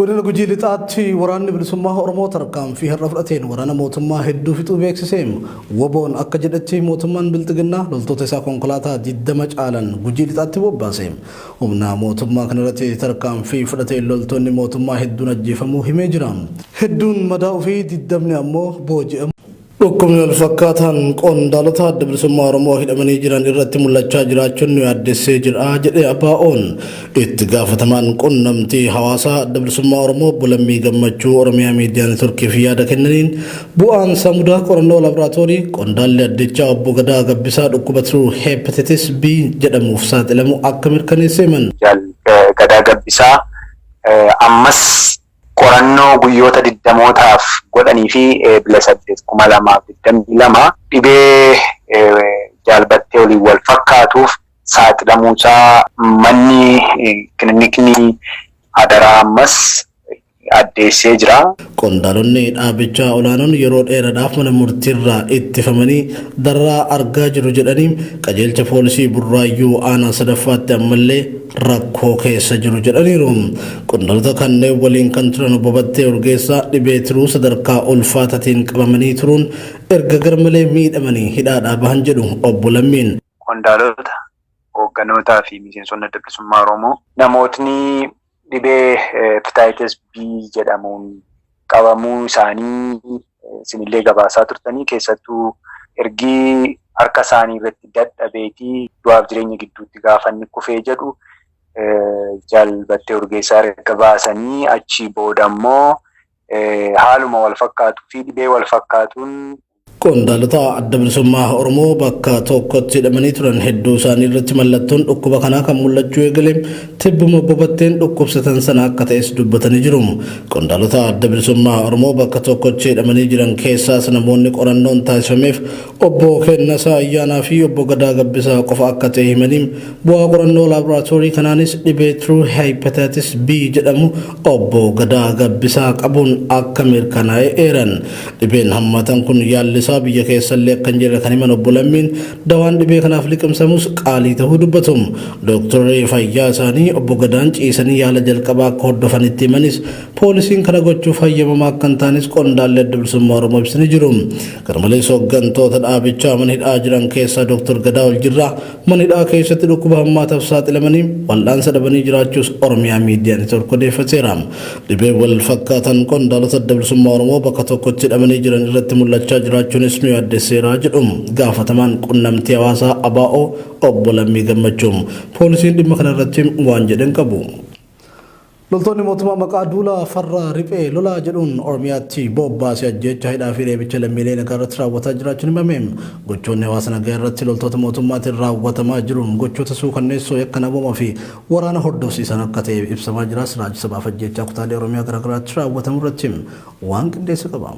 godina gujii lixaatti waraanni bilisummaa Oromoo tarkaan fi har'a fudhateen waraana mootummaa hedduu fixuu beeksiseem woboon akka jedhetti mootummaan bilxiginnaa loltoota isaa konkolaataa 20 caalan gujii lixaatti bobbaaseem humna mootummaa kanarratti tarkaan fi fudhateen loltoonni mootummaa hedduun ajjeefamuu himee jira hedduun madaa'uu fi 20 ammoo booji'amu Ukkumni walfakkaataan qondaalota adda bilisummaa Oromoo hidhamanii jiran irratti mul'achaa jiraachuun nu yaaddessee jira jedhee ABO'n itti gaafatamaan qunnamtii hawaasaa adda bilisummaa Oromoo Bulammii Gammachuu Oromiyaa Miidiyaa Neetworkiif yaada kennaniin bu'aan samudaa qorannoo laaboraatoorii qondaalli addichaa obbo Gadaa Gabbisaa dhukkuba tiruu hepatitis B jedhamuuf saaxilamu akka mirkaneesseeman. Gadaa Gabbisaa ammas qorannoo guyyoota 20mootaaf godhanii fi bila 8,2022 dhibee jaalbattee waliin wal fakkaatuuf saaxilamuusaa manni kilinikni Hadaraa ammas addeessee jira. Qondaalonni dhaabichaa olaanoon yeroo dheeraadhaaf mana murtiirraa ittifamanii darraa argaa jiru jedhanii qajeelcha poolisii Burraayyuu aanaa sadaffaatti ammallee rakkoo keessa jiru jedhaniiru. Qondaalota kanneen waliin kan turan obbo Battee Urgeessaa dhibee tiruu sadarkaa ulfaataatiin qabamanii turuun erga garmalee miidhamanii hidhaadhaa bahan jedhu obbo Lammiin. Qondaalota hoogganotaa fi miseensonni adda bilisummaa Oromoo namootni dhibee hepatitis B jedhamuun qabamuu isaanii sinillee gabaasaa turtanii keessattuu ergii harka isaanii irratti dadhabeetii du'aaf jireenya gidduutti gaafanni kufee jedhu jaalbattee Urgeessaa erga baasanii achi booda immoo haaluma wal fakkaatuu fi dhibee wal fakkaatuun qondaalota adda bilisummaa Oromoo bakka tokkotti hidhamanii turan hedduu isaanii irratti mallattoon dhukkuba kanaa kan mul'achuu eegale tibbuma obbo Batteen dhukkubsatan sana akka ta'es dubbatanii jiru. Qondaalota adda bilisummaa Oromoo bakka tokkotti hidhamanii jiran keessaas namoonni qorannoon taasifameef obbo Kennasaa Ayyaanaa fi obbo Gadaa Gabbisaa qofa akka ta'e himanii bu'aa qorannoo laaboraatoorii kanaanis dhibee tiruu hepatitis B jedhamu obbo Gadaa Gabbisaa qabuun akka mirkanaa'e eeran. Dhibeen hammatan kun yaalli biyya keessallee kan jira kan himan obbo Lammiin dawaan dhibee kanaaf liqimsamus qaalii ta'uu dubbatu. Dooktarri fayyaa isaanii obbo Gadaan ciisanii yaala jalqabaa akka hordofanitti himanis poolisiin kana gochuuf hayyamamaa akka hin taanes qondaalli adda bilisummaa Oromoo ibsanii jiru. Garmalees hooggantoota dhaabichaa mana hidhaa jiran keessaa Dooktar Gadaa Oljirraa mana hidhaa keessatti dhukkuba hammaataaf saaxilamanii wal'aansa dhabanii jiraachuus Oromiyaa Miidiyaa Neetwork odeeffateera. Dhibee wal fakkaatan qondaalota adda bilisummaa Oromoo bakka tokkotti hidhamanii jiran irratti mul'achaa jiraachuun nu yaaddesseera jedhu gaafatamaan qunnamtii hawaasaa ABO obbo Lammii Gammachuu poolisiin dhimma kanarratti waan jedhan qabu. Loltoonni mootummaa maqaa duulaa farra riphee lolaa jedhuun Oromiyaatti bobbaasee ajjeechaa hidhaa fi reebicha lammiilee nagaa irratti raawwataa jiraachuun himameem. Gochoonni hawaasa nagaa irratti loltoota mootummaatiin raawwatamaa jiruun gochoota suukanneessoo yakka namoomaa fi waraana hordofsiisan akka ta'e ibsamaa jira. Raajii sabaaf ajjeechaa kutaalee Oromiyaa garaagaraatti raawwatamu irratti waan qindeesse qaba.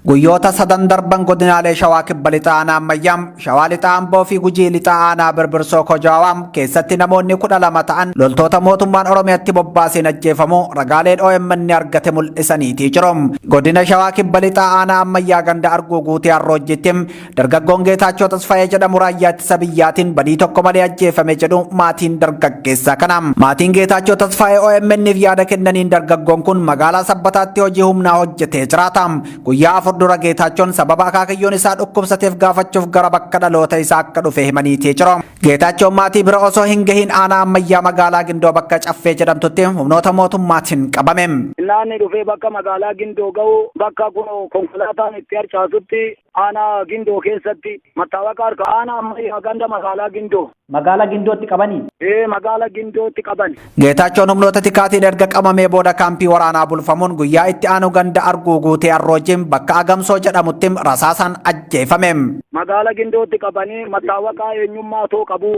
Guyyoota sadan darban godinaalee Shawaa Kibba Lixaa Aanaa Ammayyaam, Shawaa Lixaa Amboo fi Gujii Lixaa Aanaa Birbirsoo Kojawaam keessatti namoonni 12 ta'an loltoota mootummaan Oromiyaatti bobbaaseen ajjeefamuu ragaaleen OMN argate mul'isaniitii jiru. Godina Shawaa Kibba Lixaa Aanaa Ammayyaa ganda Arguu Guutee Arroojjitti dargaggoon Geetaachoo Tasfaayee jedhamu raayyaa ittisa biyyaatiin badii tokko malee ajjeefame jedhu maatiin dargaggeessaa kana. Maatiin Geetaachoo Tasfaayee OMN'if yaada kennaniin dargaggoon kun magaalaa Sabbataatti hojii humnaa hojjetee jiraata. Guyyaa dura Geetaachoon sababa akaakayyoon isaa dhukkubsateef gaafachuuf gara bakka dhaloota isaa akka dhufe himaniitii jiru. Geetaachoon maatii bira osoo hin gahin Aanaa Ammayyaa magaalaa Gindoo bakka Caffee jedhamtutti humnoota mootummaatiin qabame. Naanni dhufee bakka magaalaa Gindoo ga'u bakka kun konkolaataan itti harcaasutti Aanaa Gindoo keessatti mattaawaqaa harka Aanaa Ammayyaa ganda magaalaa Gindoo. Magaalaa Gindootti qabanii? Magaalaa Gindootti qaban. Geetaachoon humnoota tikaatiin erga qabamee booda kaampii waraanaa bulfamuun guyyaa itti aanu ganda Arguu Guutee Arroojjiin bakka Agamsoo jedhamutti rasaasaan ajjeefame. Magaalaa Gindootti qabanii mattaawaqaa eenyummaa too qabu.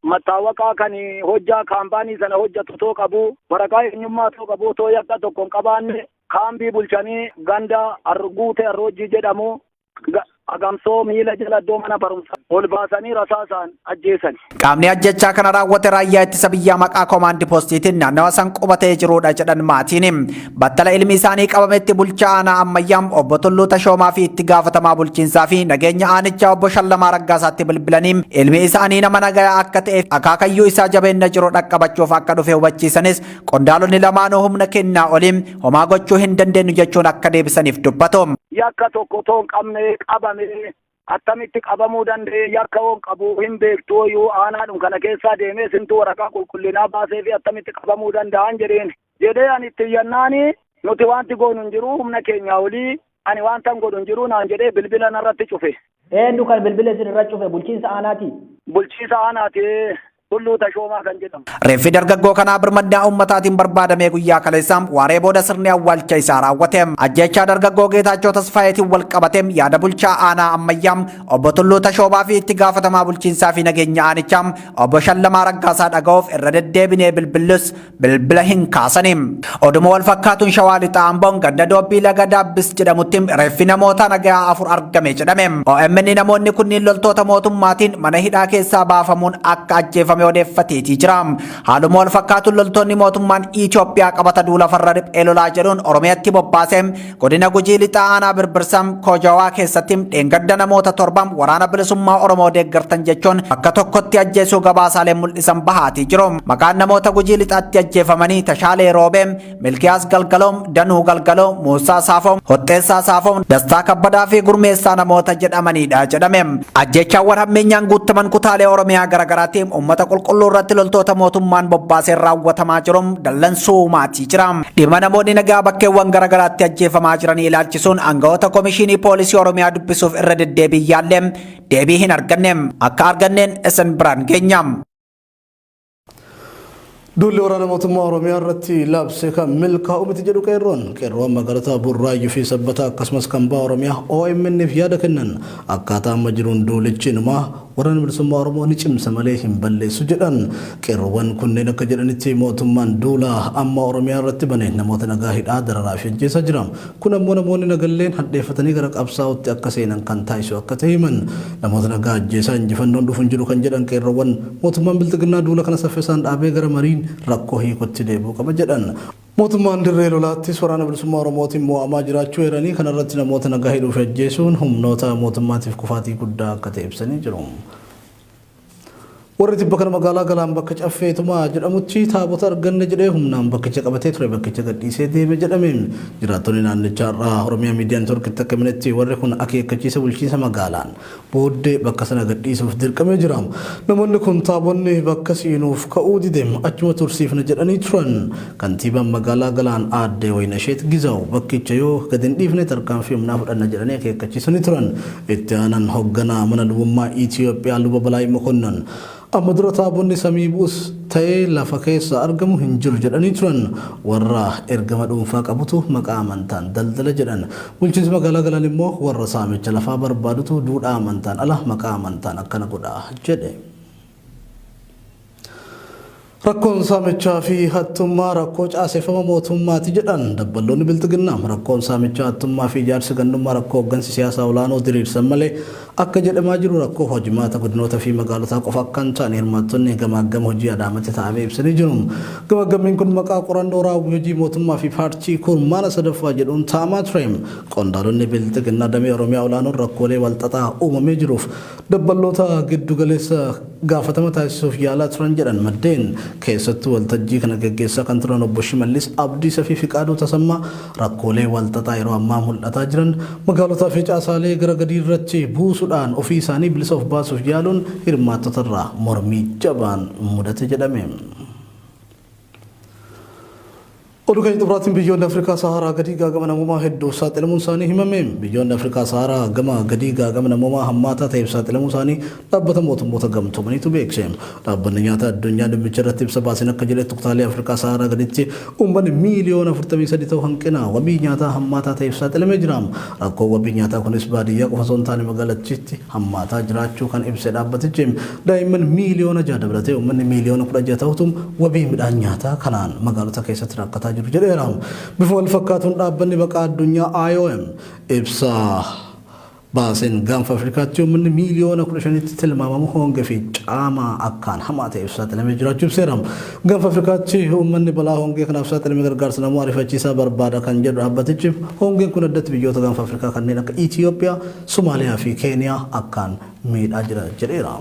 Mattaawaqaa kan hojjaa kaampaanii sana hojjatu too qabu. Waraqaa eenyummaa too qabu too yakka tokko hin qabaanne kaampii bulchanii ganda Arguu Guutee Arroojjii jedhamu agamsoo miila jala iddoo mana barumsaa ol baasanii rasaasaan ajjeesan. Qaamni ajjechaa kana raawwate raayyaa ittisa biyyaa maqaa koomaandi poostiitiin naannawa san qubatee jirudha jedhan maatiin. Battala ilmi isaanii qabametti bulchaa aanaa Ammayyaam obbo Tulluu Tashoomaa fi itti gaafatamaa bulchiinsaa fi nageenya aanichaa obbo Shallamaa Raggaasaatti bilbilanii ilmi isaanii nama nagayaa akka ta'e akaakayyuu isaa jabeenya jiru dhaqqabachuuf akka dhufe hubachiisanis qondaalonni lamaanuu humna kennaa oliin homaa gochuu hin dandeenyu jechuun akka deebisaniif dubbatu. Yakka tokko toon qabne qabame attamitti qabamuu danda'e yakka woon qabu hin beektu yoo aanaadhum kana keessaa deemee sintuu waraqaa qulqullinaa baasee fi attamitti qabamuu danda'an jedhee ani itti yannaani nuti wanti goonu hin jiru humna keenya olii ani wanta godhu hin jiru naan jedhee bilbila narratti cufe. Eenyu kan bilbila isinirra cufe bulchiinsa aanaati? Bulchiinsa aanaati. Tulluu Tashoomaa kan jedhamu. Reeffi dargaggoo kanaa birmaddaa ummataatiin barbaadamee guyyaa kaleessaan waaree booda sirni awwaalcha isaa raawwate. Ajjechaa dargaggoo Geetaachoo Tasfaayetiin wal qabate yaada bulchaa aanaa Ammayyaam obbo Tulluu Tashoomaa fi itti gaafatamaa bulchiinsaa fi nageenya aanichaa obbo Shallamaa Raggaasaa dhaga'uuf irra deddeebinee bilbillus bilbila hin kaasani. Oduma wal fakkaatuun Shawaa Lixaa Amboon ganda Doobbii Laga Daabbis jedhamutti reeffi namoota nagaa 4 argame jedhame. OMN namoonni kunniin loltoota mootummaatiin mana hidhaa keessaa baafamuun akka ajjeefame odeeffateetii jira. Haaluma wal fakkaatuun loltoonni mootummaan Itoophiyaa qabata duula farra riphee lolaa jedhuun Oromiyaatti bobbaasee godina Gujii Lixaa aanaa Birbirsam Kojawaa keessatti dheengadda namoota 7 waraana bilisummaa Oromoo deeggartan jechuun bakka tokkotti ajjeesuu gabaasaaleen mul'isan bahaatii jiru. Maqaan namoota Gujii Lixaatti ajjeefamanii Tashaalee Roobee, Milkiyaas Galgaloom, Danuu Galgaloo, Muusaa Saafoom, Hotteessaa Saafoom, Dastaa Kabbadaa fi Gurmeessaa namoota jedhamanidha jedhame. Ajjechaawwan hammeenyaan guutaman kutaalee Oromiyaa garagaraatti uummata qulqulluu irratti loltoota mootummaan bobbaasee raawwatamaa jiruun dallansuu maatii jira. Dhimma namoonni nagaa bakkeewwan garagaraatti ajjeefamaa jiranii ilaalchisuun aangawoota Komishinii Poolisii Oromiyaa dubbisuuf irra deddeebii yaallee deebii hin arganne. Akka arganneen isin biraan geenya. Duulli waraana mootummaa Oromiyaa irratti labse kan milkaa'u miti jedhu qeerroon magaalota Burraayyuu fi Sabbataa akkasumas kan baha Oromiyaa OMN fi yaada kennan akkaataa amma jiruun duulichi inumaa waraana bilisummaa Oromoo ni cimsa malee hin balleessu jedhan. Qeerroowwan kunneen akka jedhanitti mootummaan duula amma Oromiyaa irratti bane namoota nagaa hidhaa dararaa fi ajjeesaa jira. Kun ammoo namoonni nagalleen hadheeffatanii gara qabsaa'utti akka seenan kan taasisu akka ta'e himan. Namoota nagaa ajjeesaa injifannoon dhufu hin jiru kan jedhan qeerroowwan mootummaan bilxiginnaa duula kana saffisaan dhaabee gara mariin rakkoo hiikutti deebi'uu qaba jedhan. Mootummaan dirree lolaattis waraana bilisummaa Oromootiin mo'amaa jiraachuu eeranii kanarratti namoota nagaa hidhuu fi ajjeesuun humnoota mootummaatiif kufaatii guddaa akka ta'e ibsanii jiru. Warri tibba kana magaalaa Galaan bakka Caffeetumaa jedhamutti taabota arganne jedhee humnaan bakkicha qabatee ture bakkicha gadhiisee deeme jedhame. Jiraattonni naannichaa irraa Oromiyaa Miidiyaa Neetwoorkitti akka himanitti warri kun akeekkachiisa bulchiinsa magaalaan booddee bakka sana gadhiisuuf dirqamee jira. Namoonni kun taabonni bakka seenuuf ka'uu didee achuma tursiifna jedhanii turan. Kantiibaan magaalaa Galaan Aadde Waynasheet Gizaw bakkicha yoo gadi hin dhiifne tarkaanfii humnaa fudhanna jedhanii akeekkachiisanii turan. Itti aanaan hoogganaa mana lubummaa Itoophiyaa Luba Balaayii Mokonnon amma dura taabonni samii bu'us ta'ee lafa keessa argamu hin jiru jedhanii turan. Warra ergama dhuunfaa qabutu maqaa amantaan daldala jedhan. Bulchiinsi magaalaa Galaan immoo warra saamicha lafaa barbaadutu duudhaa amantaan ala maqaa amantaan akkana godha jedhe. Rakkoon saamichaa fi hattummaa rakkoo caaseffama mootummaati jedhan dabballoonni bilxiginnaa. Rakkoon saamichaa hattummaa fi ijaarsa gandummaa rakkoo hooggansi siyaasaa olaanoo diriirsan malee akka jedhamaa jiru rakkoo hojimaata godinoota fi magaalotaa qofa akka hin taane hirmaattonni gamaagama hojii adaamatti taa'amee ibsanii jiru. Gamaagamni kun maqaa qorannoo raawwii hojii mootummaa fi paartii kurmaana sadaffaa jedhuun taa'amaa ture. Qondaalonni bilxiginnaa damee Oromiyaa olaanoon rakkoolee walxaxaa uumamee jiruuf dabballoota giddu galeessa gaafatama taasisuuf yaalaa turan jedhan maddeen. Keessattuu waltajjii kana gaggeessaa kan turan obbo Shimallis Abdiisaa fi Fiqaaduu Tasammaa rakkoolee walxaxaa yeroo ammaa mul'ataa jiran magaalotaa fi caasaalee gara gadii irratti buusuudhaan ofii isaanii bilisa of baasuuf yaaluun hirmaattota irraa mormii jabaan mudate jedhame. Oduu keenya xumuraatiin biyyoonni Afrikaa Saharaa gadii gaagama namummaa hedduu saaxilamuun isaanii himame. Biyyoonni Afrikaa Saharaa gama gadii gaagama namummaa hammaataa ta'eef saaxilamuu isaanii dhaabbata mootummoota gamtoomaniitu beekse. Dhaabbanni nyaata addunyaa dhimmicha irratti ibsa baaseen akka jedhetti kutaalee Afrikaa Saharaa gaditti uummanni miiliyoona 43 ta'u hanqina wabii nyaataa hammaataa ta'eef saaxilamee jira. Rakkoo wabii nyaataa kunis baadiyyaa qofa osoo hin taane magaalattiitti hammaataa jiraachuu kan ibse dhaabbatichi. Daa'imman miiliyoona 6 dabalatee uummanni miiliyoona 16 ta'utu wabii midhaan nyaataa kanaan magaalota keessatti rakkataa jiru jedheera. Bifa wal fakkaatuun dhaabbanni baqaa addunyaa IOM ibsa Baasin gaanfa Afrikaatti uummanni miiliyoona 15tti tilmaamamu hongee fi caamaa akkaan hamaa ta'eef saaxilamee jiraachuuf seerama. Gaanfa Afrikaatti uummanni balaa hongee kanaaf saaxilamee gargaarsa namuu ariifachiisaa barbaada kan jedhu dhaabbatichi hongeen kun addatti biyyoota gaanfa Afrikaa kanneen akka Itiyoophiyaa, Somaaliyaa fi Keeniyaa akkaan miidhaa jira jedheera.